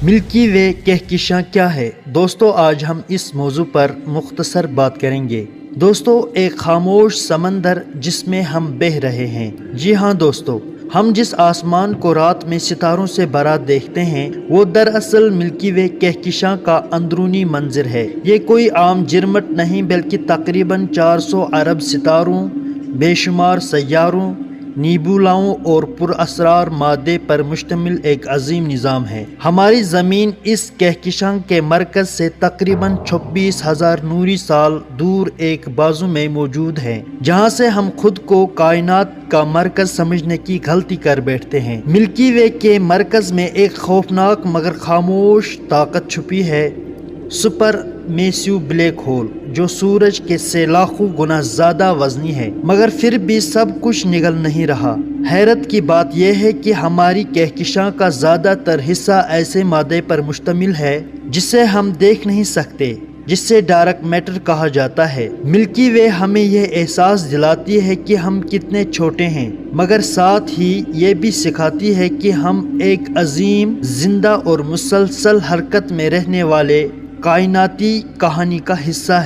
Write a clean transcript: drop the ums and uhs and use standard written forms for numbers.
ملکی وے کہکشاں کیا ہے؟ دوستو آج ہم اس موضوع پر مختصر بات کریں گے۔ دوستو ایک خاموش سمندر جس میں ہم بہہ رہے ہیں۔ جی ہاں دوستو، ہم جس آسمان کو رات میں ستاروں سے بھرا دیکھتے ہیں وہ دراصل ملکی وے کہکشاں کا اندرونی منظر ہے۔ یہ کوئی عام جرمٹ نہیں بلکہ تقریباً 400 ارب ستاروں، بے شمار سیاروں، نیبولاؤں اور پراسرار مادے پر مشتمل ایک عظیم نظام ہے۔ ہماری زمین اس کہکشاں کے مرکز سے تقریباً 26,000 نوری سال دور ایک بازو میں موجود ہے، جہاں سے ہم خود کو کائنات کا مرکز سمجھنے کی غلطی کر بیٹھتے ہیں۔ ملکی وے کے مرکز میں ایک خوفناک مگر خاموش طاقت چھپی ہے، سپر میسیو بلیک ہول، جو سورج کے سے لاکھوں گنا زیادہ وزنی ہے، مگر پھر بھی سب کچھ نگل نہیں رہا۔ حیرت کی بات یہ ہے کہ ہماری کہکشاں کا زیادہ تر حصہ ایسے مادے پر مشتمل ہے جسے ہم دیکھ نہیں سکتے، جس سے ڈارک میٹر کہا جاتا ہے۔ ملکی وے ہمیں یہ احساس دلاتی ہے کہ ہم کتنے چھوٹے ہیں، مگر ساتھ ہی یہ بھی سکھاتی ہے کہ ہم ایک عظیم، زندہ اور مسلسل حرکت میں رہنے والے کائناتی کہانی کا حصہ ہے۔